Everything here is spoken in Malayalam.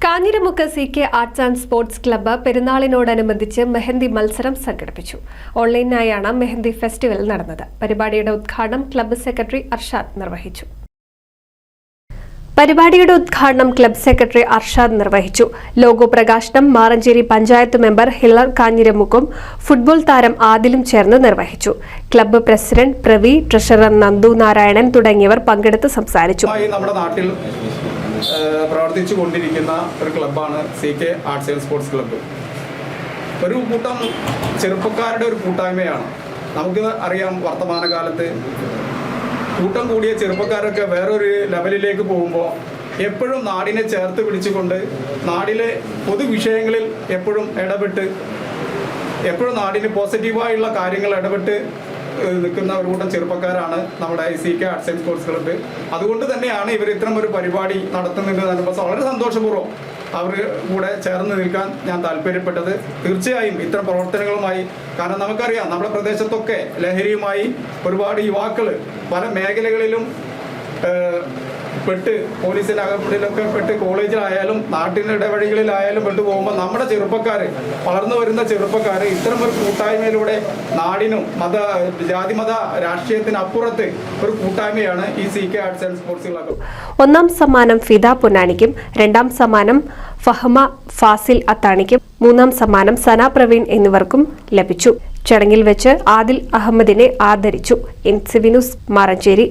Kanjiramukku CK arts and sports club പെരുന്നാളിനോടനുബന്ധിച്ച് മെഹന്തി മത്സരം സംഘടിപ്പിച്ചു. ഓൺലൈനായാണ് മെഹന്തി ഫെസ്റ്റിവൽ നടന്നത്. പരിപാടിയുടെ ഉദ്ഘാടനം ക്ലബ്ബ് സെക്രട്ടറി അർഷാദ് നിർവഹിച്ചു. ലോഗോ പ്രകാശനം മാറഞ്ചേരി പഞ്ചായത്ത് മെമ്പർ ഹില്ലർ കാഞ്ഞിരമുക്കും ഫുട്ബോൾ താരം ആദിലും ചേർന്ന് നിർവഹിച്ചു. Club president Pravi, treasurer Nandu Narayanan തുടങ്ങിയവർ പങ്കെടുത്ത് സംസാരിച്ചു. പ്രവർത്തിച്ചു കൊണ്ടിരിക്കുന്ന ഒരു ക്ലബ്ബാണ് CK arts and sports club. ഒരു കൂട്ടം ചെറുപ്പക്കാരുടെ ഒരു കൂട്ടായ്മയാണ്. നമുക്ക് അറിയാം, വർത്തമാനകാലത്ത് കൂട്ടം കൂടിയ ചെറുപ്പക്കാരൊക്കെ വേറൊരു ലെവലിലേക്ക് പോകുമ്പോൾ എപ്പോഴും നാടിനെ ചേർത്ത് പിടിച്ചുകൊണ്ട് നാടിലെ പൊതുവിഷയങ്ങളിൽ എപ്പോഴും ഇടപെട്ട് എപ്പോഴും നാടിന് പോസിറ്റീവായുള്ള കാര്യങ്ങൾ ഇടപെട്ട് നിൽക്കുന്ന ഒരു കൂട്ടം ചെറുപ്പക്കാരാണ് നമ്മുടെ CK arts and sports club. അതുകൊണ്ട് തന്നെയാണ് ഇവർ ഇത്തരം ഒരു പരിപാടി നടത്തുന്നത് എന്നപ്പോൾ വളരെ സന്തോഷപൂർവ്വം അവർ കൂടെ ചേർന്ന് നിൽക്കാൻ ഞാൻ താല്പര്യപ്പെട്ടത്. തീർച്ചയായും ഇത്തരം പ്രവർത്തനങ്ങളുമായി, കാരണം നമുക്കറിയാം നമ്മുടെ പ്രദേശത്തൊക്കെ ലഹരിയുമായി ഒരുപാട് യുവാക്കൾ പല മേഖലകളിലും പെട്ട് പോലീസിനകപ്പെട്ടിലൊക്കെ പെട്ട് കോളേജിലായാലും നാട്ടിൻ്റെ ഇടവഴികളിലായാലും പെട്ടു പോകുമ്പോൾ നമ്മുടെ ചെറുപ്പക്കാർ, വളർന്നു വരുന്ന ചെറുപ്പക്കാർ ഇത്തരം ഒരു കൂട്ടായ്മയിലൂടെ നാടിനും ജാതിമത രാഷ്ട്രീയത്തിനപ്പുറത്ത് ഒരു കൂട്ടായ്മയാണ് ഈ CK arts and sports club. ഒന്നാം സമ്മാനം ഫിദ പൊന്നാനിക്കും, രണ്ടാം സമ്മാനം ഫഹ്മ ഫാസിൽ അത്താണിക്കും, മൂന്നാം സമ്മാനം സന പ്രവീൺ എന്നിവർക്കും ലഭിച്ചു. ചടങ്ങിൽ വെച്ച് ആദിൽ അഹമ്മദിനെ ആദരിച്ചു. NCV news Maranchery.